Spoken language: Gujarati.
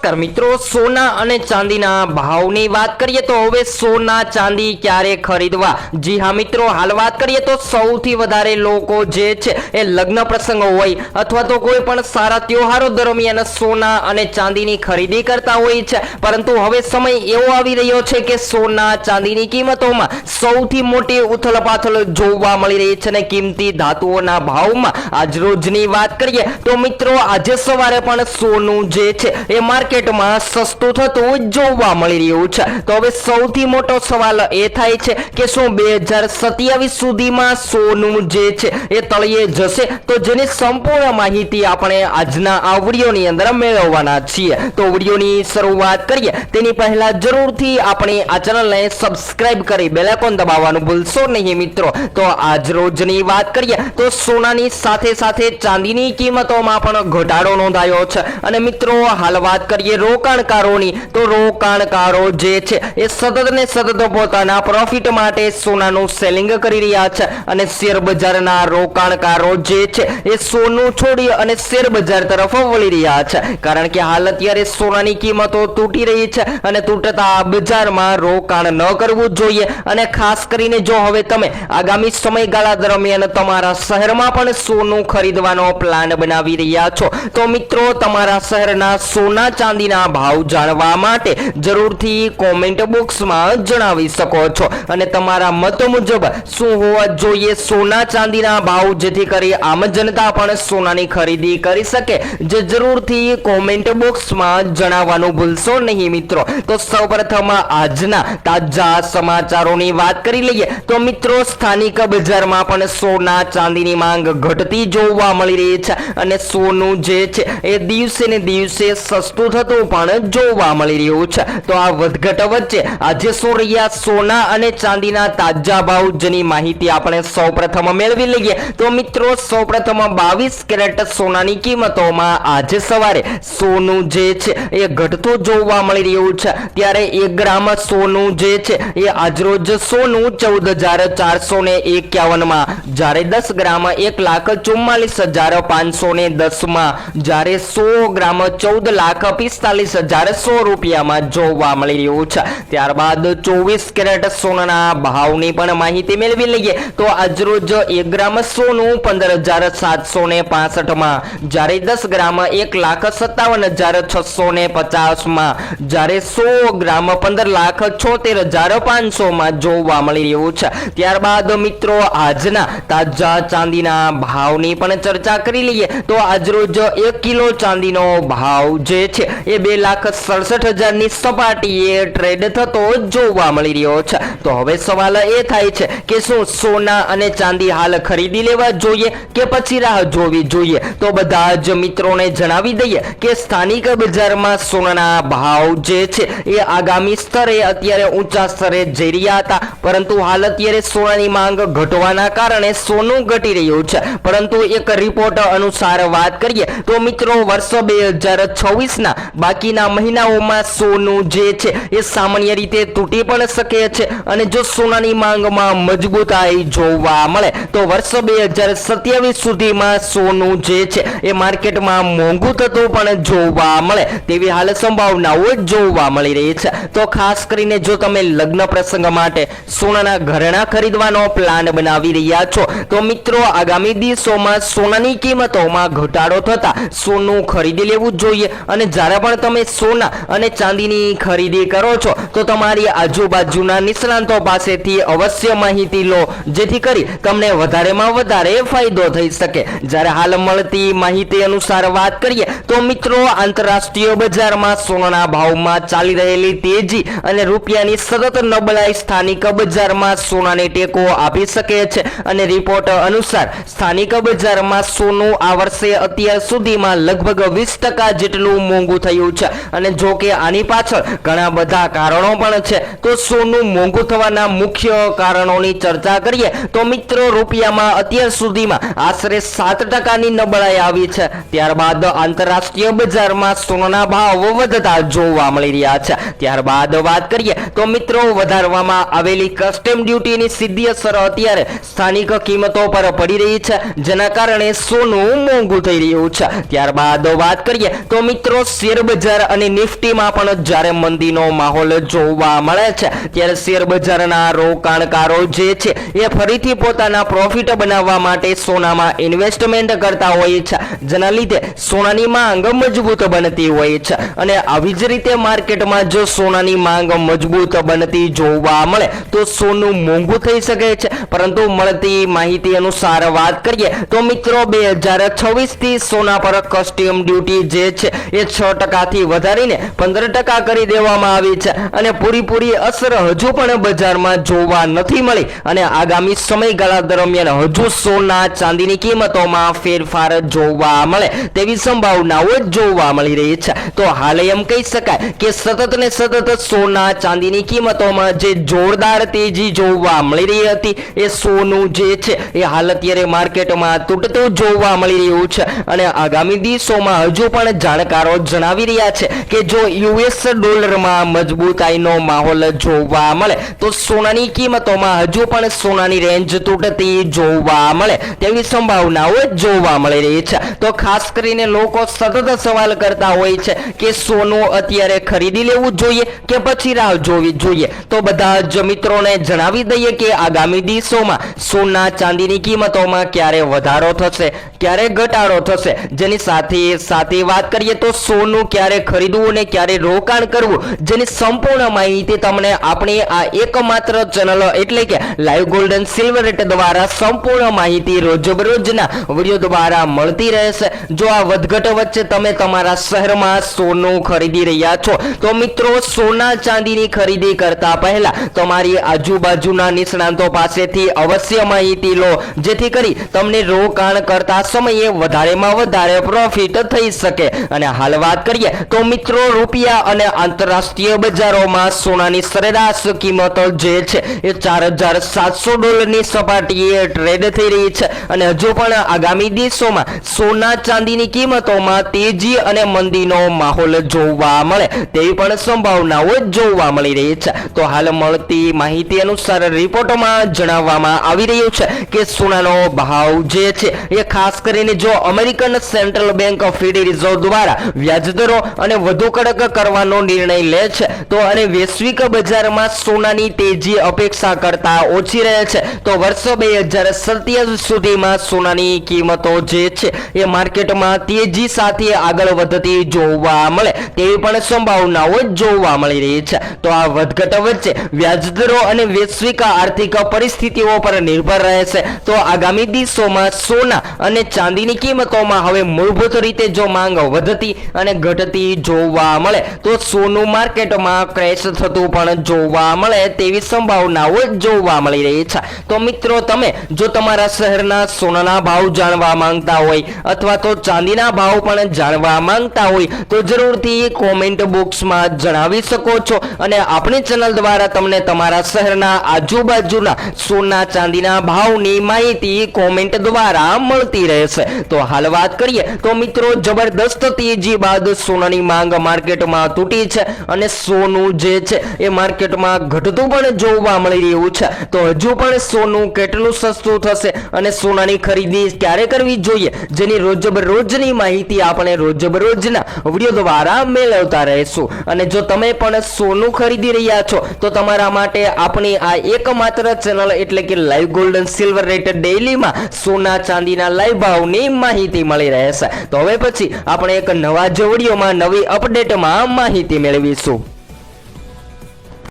નમસ્કાર મિત્રો, સોના અને ચાંદીના ભાવની વાત કરીએ તો હવે સોના ચાંદી ક્યારે ખરીદવા? જી હા મિત્રો, હાલ વાત કરીએ તો સૌથી વધારે લોકો જે છે એ લગ્ન પ્રસંગો હોય અથવા તો કોઈ પણ સારા તહેવારો દરમિયાન સોના અને ચાંદીની ખરીદી કરતા હોય છે, પરંતુ હવે સમય એવો આવી રહ્યો છે કે સોના ચાંદીની કિંમતોમાં સૌથી મોટી ઉથલપાથલ જોવા મળી રહી છે અને કિંમતી ધાતુઓના ભાવમાં આજ રોજની વાત કરીએ તો મિત્રો આજે સવારે પણ સોનું જે છે એ માર્કેટમાં સસ્તું થતું જોવા મળી રહ્યું છે। તો હવે સૌથી મોટો સવાલ એ થાય છે કે શું 2027 સુધીમાં સોનું જે છે એ તળિયે જશે? તો જેની સંપૂર્ણ માહિતી આપણે આજના આ વિડીયોની અંદર મેળવવાના છીએ। તો વિડીયોની શરૂઆત કરીએ તેની પહેલા જરૂરથી આપણે આ ચેનલને સબસ્ક્રાઇબ કરી બેલ આઇકોન દબાવવાનું ભૂલશો નહીં મિત્રો। તો આજ રોજની વાત કરીએ તો સોનાની સાથે સાથે ચાંદીની કિંમતોમાં પણ ઘટાડો નોંધાયો છે અને મિત્રો હાલ વાત કરીએ રોકાણકારોની તો રોકાણકારો જે છે એ સતત ને સતત પોતાના પ્રોફિટ માટે સોનાનું સેલિંગ કરી રહ્યા છે અને શેર બજારના રોકાણકારો જે છે એ સોનું છોડી અને શેર બજાર તરફ વળી રહ્યા છે, કારણ કે હાલ અત્યારે સોનાની કિંમતો તૂટી રહી છે અને તૂટતા બજારમાં રોકાણ ન કરવું જોઈએ। અને ખાસ કરીને જો હવે તમે આગામી સમયગાળા દરમિયાન તમારા શહેરમાં પણ સોનું ખરીદવાનો પ્લાન બનાવી રહ્યા છો તો મિત્રો તમારા શહેરના સોના ચાંદીના ભાવ જાણવા માટે જરૂરથી કોમેન્ટ બોક્સમાં જણાવી શકો છો અને તમારા મત મુજબ શું હોવા જોઈએ સોના ચાંદીના ભાવ, જેથી કરી આમ જનતા પણ સોનાની ખરીદી કરી શકે, જે જરૂરથી કોમેન્ટ બોક્સમાં જણાવવાનું ભૂલશો નહીં મિત્રો। તો સૌપ્રથમ આજના તાજા સમાચારોની વાત કરી લઈએ તો મિત્રો સ્થાનિક બજારમાં પણ સોના ચાંદીની માંગ ઘટતી જોવા મળી રહી છે અને સોનું જે છે એ દિવસે ને દિવસે સસ્તું થતું પણ જોવા મળી રહ્યું છે। તો આ વધઘટ વચ્ચે આજે શું રહ્યા સોના અને ચાંદીના તાજા ભાવ, જેની માહિતી આપણે સૌપ્રથમ મેળવી લઈએ તો મિત્રો સૌપ્રથમ 22 કેરેટ સોનાની કિંમતોમાં આજે સવારે સોનું જે છે એ ઘટતું જોવા મળી રહ્યું છે, ત્યારે 1 ગ્રામ સોનું જે છે એ આજરોજ સોનું 14,451 માં, જ્યારે 10 ગ્રામ 1,44,510 માં, જ્યારે 100 ગ્રામ 14,45,100 રૂપિયામાં જોવા મળી રહ્યું છે। ત્યારબાદ 24 કેરેટ સોનાના ભાવની પણ માહિતી મેળવી લઈએ તો આજરોજ 1 ગ્રામ સોનું 15,765 માં, જ્યારે 10 ગ્રામ 1,57,650 માં, જ્યારે 100 ગ્રામ 15,76,500 માં જોવા મળી રહ્યું છે। ત્યારબાદ મિત્રો આજના તાજા ચાંદીના ભાવની પણ ચર્ચા કરી લઈએ તો આજરોજ 1 કિલો ચાંદીનો ભાવ જે છે એ 2,67,000 ની સપાટીએ ટ્રેડ થતો જોવા મળી રહ્યો છે। તો હવે સવાલ એ થાય છે કે શું સોના અને ચાંદી હાલ ખરીદી લેવા જોઈએ કે પછી રાહ જોવી જોઈએ? તો બધા જ મિત્રોને જણાવી દઈએ કે સ્થાનિક બજારમાં સોનાના ભાવ જે છે એ આગામી સ્તરે અત્યારે ઊંચા સ્તરે જઈ રહ્યા હતા, પરંતુ હાલ અત્યારે સોનાની માંગ ઘટવાના કારણે સોનું ઘટી રહ્યું છે। પરંતુ એક રિપોર્ટ અનુસાર વાત કરીએ તો મિત્રો વર્ષ 2026ના બાકીના મહિનાઓમાં સોનું જે છે એ સામાન્ય રીતે તૂટી પણ શકે છે અને જો સોનાની માંગમાં મજબૂતાઈ જોવા મળે તો વર્ષ 2027 સુધીમાં સોનું જે છે એ માર્કેટમાં મોંઘું થતું પણ જોવા મળે તેવી હાલ સંભાવનાઓ જોવા મળી રહી છે। તો ખાસ કરીને જો તમે લગ્ન પ્રસંગ માટે સોનાના ઘરેણાં ખરીદવાનો પ્લાન બનાવી રહ્યા છો તો મિત્રો આગામી દિવસોમાં સોનાની કિંમતોમાં ઘટાડો થતા સોનું ખરીદી લેવું જોઈએ અને જ્યારે પણ તમે સોના અને ચાંદીની ખરીદી કરો છો તો તમારી આજુબાજુના નિષ્ણાંતો પાસેથી અવશ્ય માહિતી લો, જેથી કરી તમને વધારેમાં વધારે ફાયદો થઈ શકે। જ્યારે હાલ મળતી માહિતી અનુસાર વાત કરીએ તો મિત્રો આંતરરાષ્ટ્રીય બજારમાં સોનાના ભાવમાં ચાલી રહેલી તેજી અને રૂપિયાની સતત નબળાઈ સ્થાનિક બજારમાં સોનાને ટેકો આપી શકે છે અને રિપોર્ટ અનુસાર સ્થાનિક બજારમાં સોનું આ વર્ષે અત્યાર સુધીમાં લગભગ 20% જેટલું મોંઘું થયું છે અને જો કે આની પાછળ ઘણા બધા કારણો પણ છે। તો સોનું મોંઘું થવાના મુખ્ય કારણોની ચર્ચા કરીએ તો મિત્રો રૂપિયામાં અત્યાર સુધીમાં આશરે 7%ની નબળાઈ આવી છે। ત્યારબાદ આંતરરાષ્ટ્રીય બજારમાં સોનાના ભાવ વધતા જોવા મળી રહ્યા છે। ત્યારબાદ વાત કરીએ તો મિત્રો વધારવામાં આવેલી કસ્ટમ ડ્યુટીની સીધી અસર અત્યારે સ્થાનિક કિંમતો પર પડી રહી છે, જેના કારણે સોનું મોંઘું થઈ રહ્યું છે. ત્યારબાદ વાત કરીએ તો મિત્રો શેર બજાર અને નિફ્ટીમાં પણ જ્યારે મંદીનો માહોલ જોવા મળે છે, ત્યારે શેર બજારના રોકાણકારો જે છે એ ફરીથી પોતાના પ્રોફિટ બનાવવા માટે સોનામાં ઇન્વેસ્ટમેન્ટ કરતા હોય છે, જેના લીધે સોનાની માંગ મજબૂત બનતી હોય છે. અને આવી જ રીતે માર્કેટમાં જો સોનાની માંગ મજબૂત બનતી જોવા મળે તો સોનું મોંઘું થઈ શકે છે. પરંતુ મળતી માહિતી અનુસાર વાત કરીએ તો મિત્રો 2026 થી સોના પર કસ્ટમ ડ્યુટી જે છે એ 6% થી વધારીને 15% કરી દેવામાં આવી છે, અને પૂરી અસર હજુ પણ બજારમાં જોવા નથી મળી, અને આગામી સમયગાળા દરમિયાન હજુ સોના ચાંદીની કિંમતોમાં ફેરફાર જોવા મળે તેવી સંભાવનાઓ જોવા મળી રહી છે. તો હાલ એમ કહી શકાય કે સતત ને સતત સોના ચાંદીની કિંમતોમાં જે જોરદાર તેજી જોવા મળી રહી હતી, એ સોનું જે છે એ હાલ અત્યારે માર્કેટમાં તૂટતું જોવા મળી રહ્યું છે. અને આગામી દિવસોમાં હજુ પણ જાણકારો જણાવી રહ્યા છે કે જો યુએસ ડોલરમાં મજબૂતાઈનો માહોલ જોવા મળે તો સોનાની કિંમતોમાં હજુ પણ સોનાની રેન્જ તૂટતી જોવા મળે તેવી સંભાવનાઓ જોવા મળી રહી છે. તો ખાસ કરીને લોકો સતત સવાલ કરતા હોય છે કે સોનું અત્યારે ખરીદી લેવું જોઈએ કે પછી રાહ જોવી જોઈએ. તો બધા જ મિત્રોને જણાવી દઈએ કે આગામી દિવસોમાં સોના ચાંદીની કિંમતોમાં ક્યારે વધારો થશે, ક્યારે ઘટાડો થશે, જેની સાથે વાત કરીએ તો સોનું ક્યારે ખરીદવું અને ક્યારે રોકાણ કરવું, જેની સંપૂર્ણ માહિતી તમને આપણી આ એકમાત્ર ચેનલ એટલે કે live gold and silver rate દ્વારા સંપૂર્ણ માહિતી રોજબરોજના વિડીયો દ્વારા મળતી રહેશે. જો આ વધઘટ વચ્ચે તમે તમારા શહેરમાં સોનું ખરીદી રહ્યા છો તો મિત્રો સોના ચાંદીની ખરીદી કરતા પહેલા તમારી આજુબાજુના નિષ્ણાંતો પાસેથી અવશ્ય માહિતી લો, જેથી કરી તમને રોકાણ કરતા સમયે વધારેમાં વધારે પ્રોફિટ થઈ શકે. અને હાલ વાત કરીએ તો મિત્રો રૂપિયા અને આંતરરાષ્ટ્રીય બજારોમાં સોનાની સરેરાશ કિંમત જે છે એ $4,700 સપાટીએ ટ્રેડ થઈ રહી છે, અને હજુ પણ આગામી દિવસોમાં સોના ચાંદીની કિંમતોમાં તેજી અને મંદીનો માહોલ જોવા મળે તેવી પણ સંભાવનાઓ જોવા મળી રહી છે. તો હાલ મળતી માહિતી અનુસાર રિપોર્ટમાં જણાવવામાં આવી રહ્યું છે કે સોનાનો ભાવ જે છે એ ખાસ કરીને જો American central bank federal reserve દ્વારા વ્યાજદરો અને વધુ કડક કરવાનો નિર્ણય લે છે તો અને વૈશ્વિક બજારમાં સોનાની તેજી અપેક્ષા કરતા ઓછી રહે છે, તો વર્ષ 2027 સુધીમાં સોનાની કિંમતો જે છે એ માર્કેટમાં તેજી સાથે આગળ વધતી જોવા મળે તેવી પણ સંભાવનાઓ જોવા મળી રહી છે. તો આ વધઘટ વચ્ચે વ્યાજદરો અને વૈશ્વિક આર્થિક પરિસ્થિતિઓ પર નિર્ભર રહેશે. તો આગામી દિવસોમાં સોના અને ચાંદીની કિંમતોમાં હવે મૂળભૂત રીતે જો માંગ વધતી અને ઘટતી જોવા મળે તો સોનું માર્કેટમાં ક્રેશ થતું પણ જોવા મળે તેવી સંભાવનાઓ જોવા મળી રહી છે. તો મિત્રો તમે જો તમારા શહેરના સોનાના ભાવ જાણવા માંગતા હોય અથવા તો ચાંદીના ભાવ પણ જાણવા માંગતા હોય તો જરૂરથી કોમેન્ટ બોક્સમાં જણાવી શકો છો, અને આપણી ચેનલ દ્વારા તમને તમારા શહેરના આજુબાજુના સોના ચાંદીના ભાવની માહિતી કોમેન્ટ દ્વારા મળતી રહેશે. તો હાલ વાત કરીએ તો મિત્રો જબરદસ્ત તેજી બાદ સોનાની માંગ માર્કેટમાં તૂટી છે, અને સોનું જે છે એ માર્કેટમાં ઘટતું પણ જોવા મળી રહ્યું છે. તો હજુ પણ સોનું કેટલું સસ્તું થશે અને સોનાની ખરીદી ક્યારે કરવી જોઈએ, જેની રોજબરોજની માહિતી આપણે રોજબરોજના વિડીયો દ્વારા મેળવતા રહીશું. અને જો તમે પણ સોનું ખરીદી રહ્યા છો તો તમારા માટે આપણી આ એકમાત્ર ચેનલ એટલે કે live gold and silver rate ડેઈલીમાં સોના ચાંદીના લાઈવ ભાવની માહિતી મળી રહેશે. તો હવે પછી આપણે એક નવા જ વિડીયોમાં નવી અપડેટમાં માહિતી મેળવીશું.